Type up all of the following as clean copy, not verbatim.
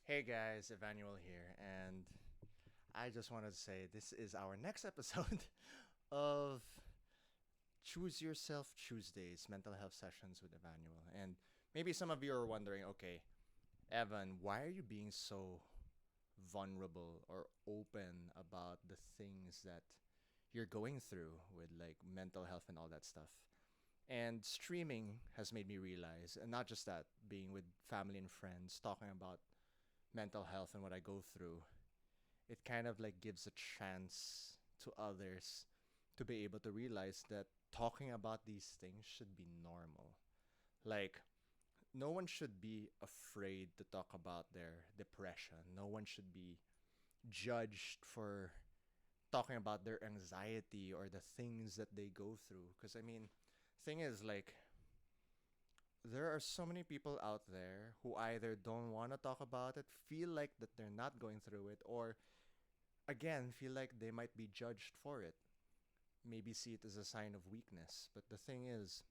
Hey guys, Evanuell here, and I just wanted to say this is our next episode of Choose Yourself Tuesdays, mental health sessions with Evanuel. And maybe some of you are wondering, okay, Evan, why are you being so vulnerable or open about the things that you're going through with like mental health and all that stuff? And streaming has made me realize, and not just that, being with family and friends, talking about mental health and what I go through, it kind of like gives a chance to others to be able to realize that talking about these things should be normal. Like, no one should be afraid to talk about their depression. No one should be judged for talking about their anxiety or the things that they go through. Because, I mean, thing is, like, there are so many people out there who either don't want to talk about it, feel like that they're not going through it, or again, feel like they might be judged for it. Maybe see it as a sign of weakness. But the thing is,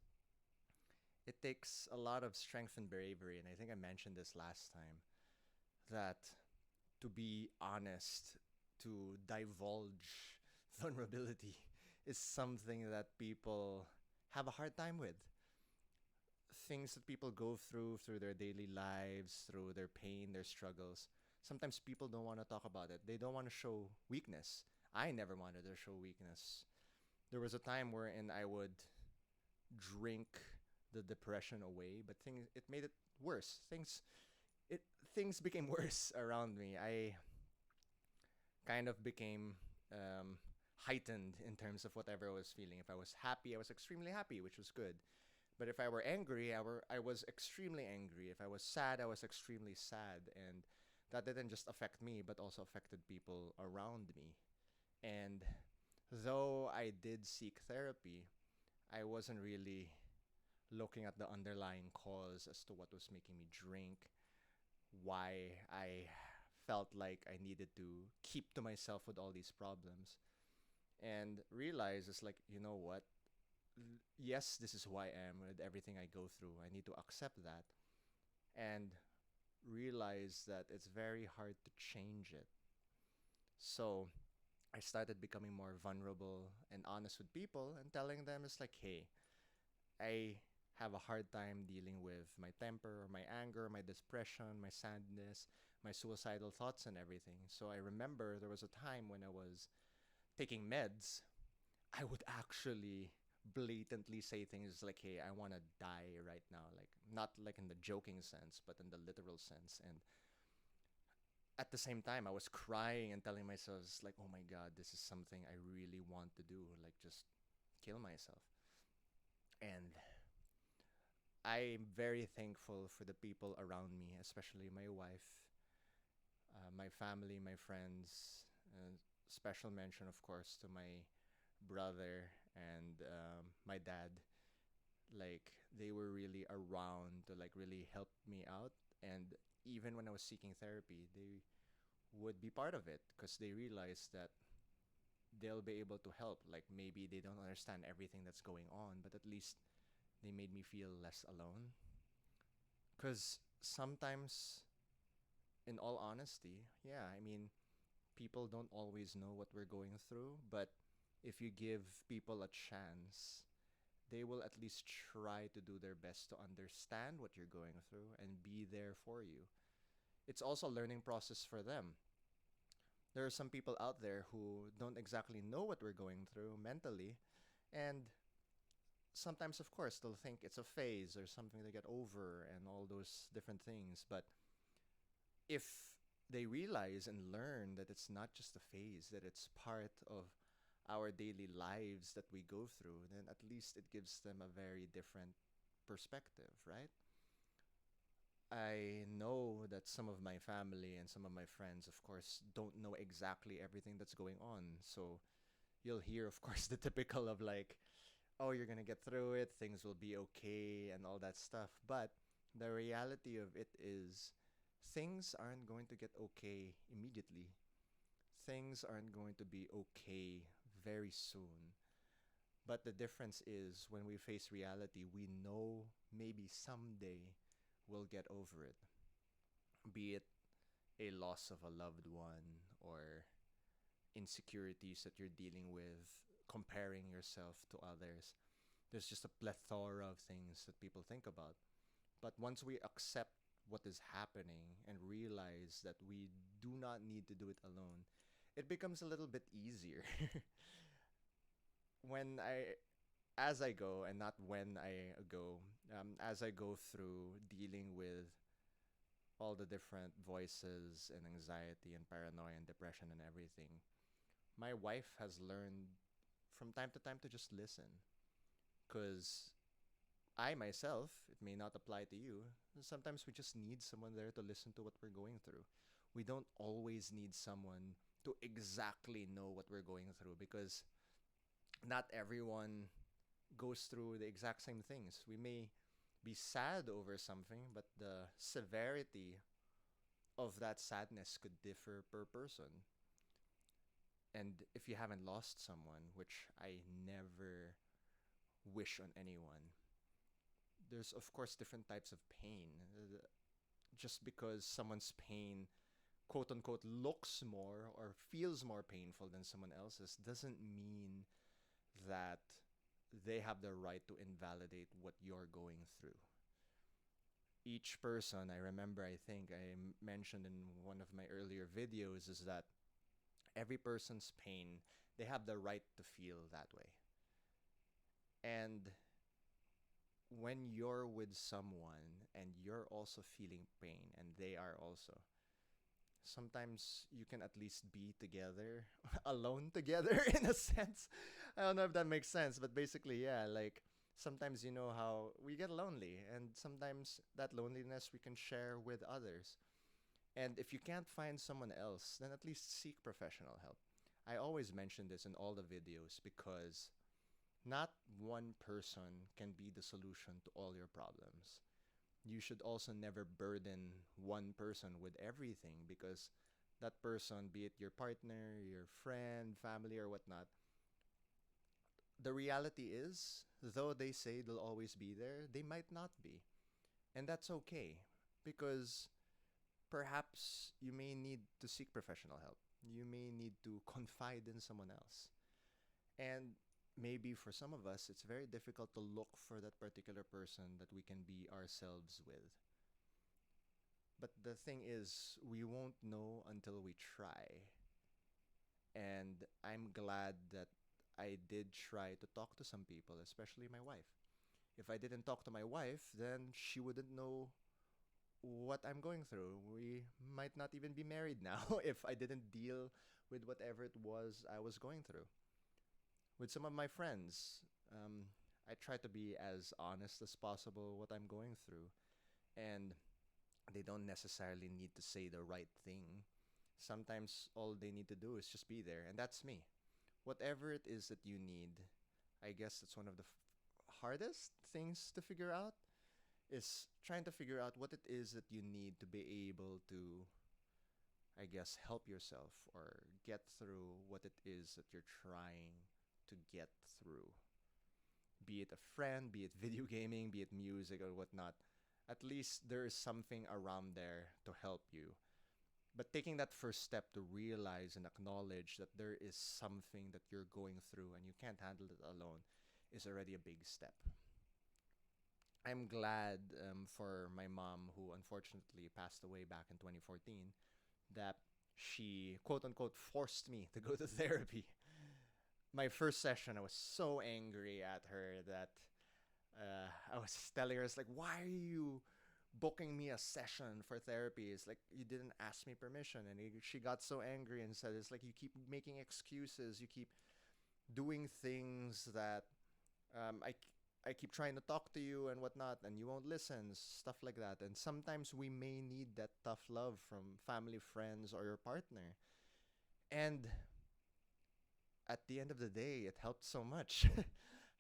it takes a lot of strength and bravery. And I think I mentioned this last time that to be honest, to divulge vulnerability is something that people have a hard time with. Things that people go through their daily lives, through their pain, their struggles. Sometimes people don't want to talk about it. They don't want to show weakness. I never wanted to show weakness. There was a time wherein I would drink the depression away, but things it made it worse. Things became worse around me. I kind of became heightened in terms of whatever I was feeling. If I was happy, I was extremely happy, which was good. But if I were angry, I was extremely angry. If I was sad, I was extremely sad. And that didn't just affect me, but also affected people around me. And though I did seek therapy, I wasn't really looking at the underlying cause as to what was making me drink, why I felt like I needed to keep to myself with all these problems, and realize it's like, you know what? Yes, this is who I am with everything I go through. I need to accept that and realize that it's very hard to change it. So I started becoming more vulnerable and honest with people and telling them it's like, hey, I have a hard time dealing with my temper or my anger, my depression, my sadness, my suicidal thoughts, and everything. So I remember there was a time when I was taking meds, I would actually blatantly say things like, hey, I want to die right now. Like, not like in the joking sense, but in the literal sense. And at the same time, I was crying and telling myself, like, oh my God, this is something I really want to do. Like, just kill myself. And I'm very thankful for the people around me, especially my wife, my family, my friends. And special mention, of course, to my brother and my dad. Like they were really around to like really help me out, and even when I was seeking therapy, they would be part of it because they realized that they'll be able to help. Like maybe they don't understand everything that's going on, but at least they made me feel less alone. Because sometimes, in all honesty, yeah, I mean, people don't always know what we're going through, but if you give people a chance, they will at least try to do their best to understand what you're going through and be there for you. It's also a learning process for them. There are some people out there who don't exactly know what we're going through mentally, and sometimes, of course, they'll think it's a phase or something to get over and all those different things. But if they realize and learn that it's not just a phase, that it's part of our daily lives that we go through, then at least it gives them a very different perspective, right? I know that some of my family and some of my friends, of course, don't know exactly everything that's going on. So you'll hear, of course, the typical of like, oh, you're going to get through it, things will be okay, and all that stuff. But the reality of it is, things aren't going to get okay immediately. Things aren't going to be okay very soon. But the difference is when we face reality, we know maybe someday we'll get over it. Be it a loss of a loved one or insecurities that you're dealing with, comparing yourself to others. There's just a plethora of things that people think about. But once we accept what is happening and realize that we do not need to do it alone, it becomes a little bit easier. when I, as I go, and not when I go, as I go through dealing with all the different voices and anxiety and paranoia and depression and everything, my wife has learned from time to time to just listen. Because I myself, it may not apply to you, sometimes we just need someone there to listen to what we're going through. We don't always need someone to exactly know what we're going through because not everyone goes through the exact same things. We may be sad over something, but the severity of that sadness could differ per person. And if you haven't lost someone, which I never wish on anyone, there's of course different types of pain. Just because someone's pain, quote unquote, looks more or feels more painful than someone else's doesn't mean that they have the right to invalidate what you're going through. Each person, I remember, I think mentioned in one of my earlier videos, is that every person's pain, they have the right to feel that way. And when you're with someone and you're also feeling pain and they are also, sometimes you can at least be together, alone together in a sense. I don't know if that makes sense, but basically, yeah, like sometimes you know how we get lonely, and sometimes that loneliness we can share with others. And if you can't find someone else, then at least seek professional help. I always mention this in all the videos because not one person can be the solution to all your problems. You should also never burden one person with everything because that person, be it your partner, your friend, family, or whatnot, the reality is, though they say they'll always be there, they might not be. And that's okay because perhaps you may need to seek professional help. You may need to confide in someone else. And maybe for some of us, it's very difficult to look for that particular person that we can be ourselves with. But the thing is, we won't know until we try. And I'm glad that I did try to talk to some people, especially my wife. If I didn't talk to my wife, then she wouldn't know what I'm going through. We might not even be married now if I didn't deal with whatever it was I was going through. With some of my friends, I try to be as honest as possible what I'm going through. And they don't necessarily need to say the right thing. Sometimes all they need to do is just be there, and that's me. Whatever it is that you need, I guess it's one of the hardest things to figure out is trying to figure out what it is that you need to be able to, I guess, help yourself or get through what it is that you're trying to get through. Be it a friend, be it video gaming, be it music or whatnot. At least there is something around there to help you. But taking that first step to realize and acknowledge that there is something that you're going through and you can't handle it alone is already a big step. I'm glad for my mom, who unfortunately passed away back in 2014, that she, quote unquote, forced me to go to therapy. My first session, I was so angry at her that I was telling her, it's like, why are you booking me a session for therapy? It's like, you didn't ask me permission. And she got so angry and said, it's like, you keep making excuses. You keep doing things that I keep trying to talk to you and whatnot, and you won't listen, stuff like that. And sometimes we may need that tough love from family, friends, or your partner. And at the end of the day, it helped so much.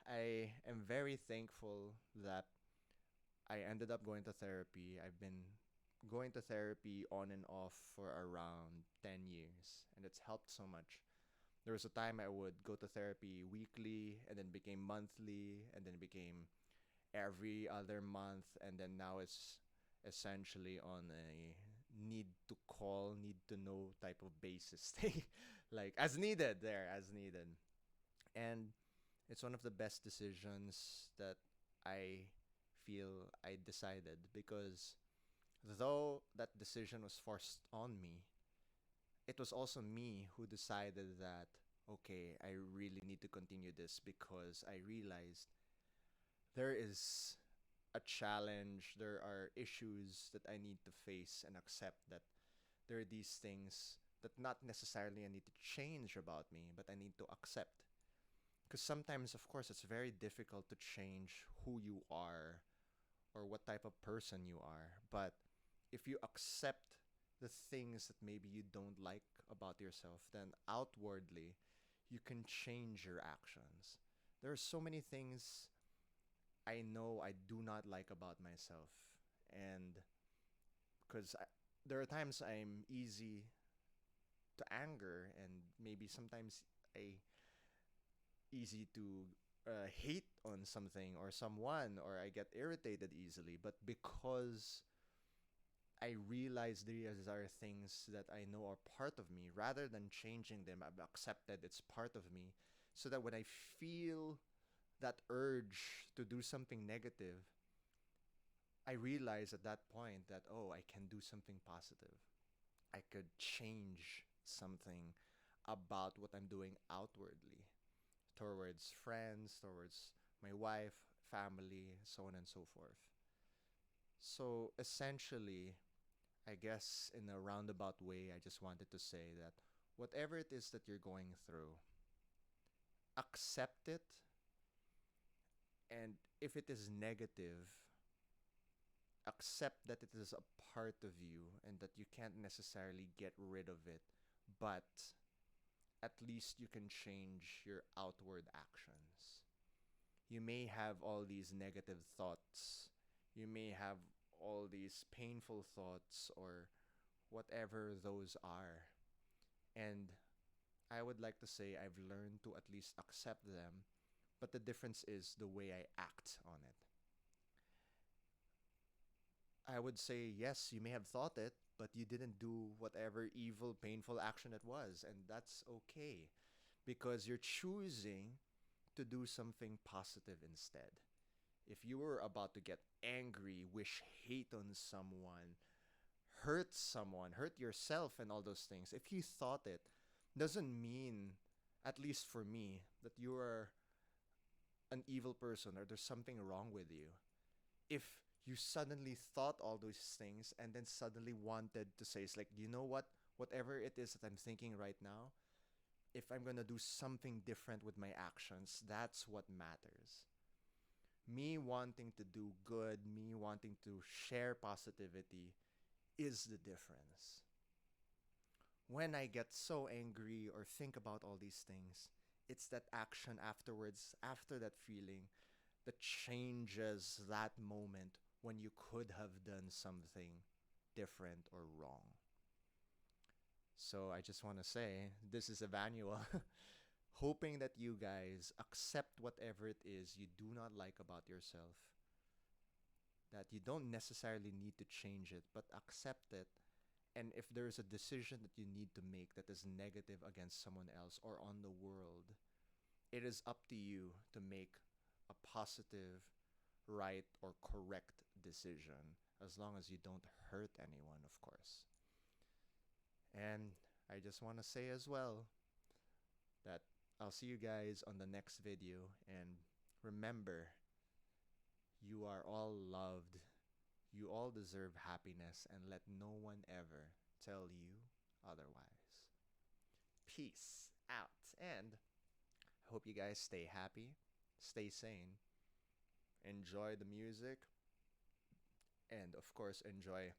I am very thankful that I ended up going to therapy. I've been going to therapy on and off for around 10 years, and it's helped so much. There was a time I would go to therapy weekly, and then became monthly, and then became every other month, and then now it's essentially on a need to call need to know type of basis thing. Like as needed there, as needed. And it's one of the best decisions that I feel I decided because though that decision was forced on me, it was also me who decided that, okay, I really need to continue this because I realized there is a challenge, there are issues that I need to face and accept that there are these things that not necessarily I need to change about me, but I need to accept. Because sometimes, of course, it's very difficult to change who you are or what type of person you are. But if you accept the things that maybe you don't like about yourself, then outwardly, you can change your actions. There are so many things I know I do not like about myself. And because there are times I'm easy to anger, and maybe sometimes I easy to hate on something or someone, or I get irritated easily. But because I realize these are things that I know are part of me, rather than changing them, I've accepted it's part of me, so that when I feel that urge to do something negative, I realize at that point that, oh, I can do something positive. I could change something about what I'm doing outwardly towards friends, towards my wife, family, so on and so forth. So essentially, I guess in a roundabout way, I just wanted to say that whatever it is that you're going through, accept it. And if it is negative, accept that it is a part of you and that you can't necessarily get rid of it, but at least you can change your outward actions. You may have all these negative thoughts, you may have all these painful thoughts, or whatever those are. And I would like to say I've learned to at least accept them, but the difference is the way I act on it. I would say, yes, you may have thought it, but you didn't do whatever evil, painful action it was, and that's okay because you're choosing to do something positive instead. If you were about to get angry, wish hate on someone, hurt yourself, and all those things, if you thought it, doesn't mean, at least for me, that you are an evil person or there's something wrong with you. If you suddenly thought all those things and then suddenly wanted to say, it's like, you know what? Whatever it is that I'm thinking right now, if I'm gonna do something different with my actions, that's what matters. Me wanting to do good, me wanting to share positivity is the difference. When I get so angry or think about all these things, it's that action afterwards, after that feeling, that changes that moment when you could have done something different or wrong. So I just want to say, this is Evanuel, hoping that you guys accept whatever it is you do not like about yourself, that you don't necessarily need to change it, but accept it. And if there's a decision that you need to make that is negative against someone else or on the world, it is up to you to make a positive, right, or correct decision, as long as you don't hurt anyone, of course. And I just want to say as well that I'll see you guys on the next video. And remember, you are all loved. You all deserve happiness, and let no one ever tell you otherwise. Peace out. And I hope you guys stay happy, stay sane, enjoy the music, and of course, enjoy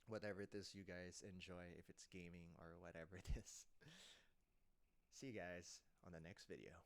whatever it is you guys enjoy, if it's gaming or whatever it is. See you guys on the next video.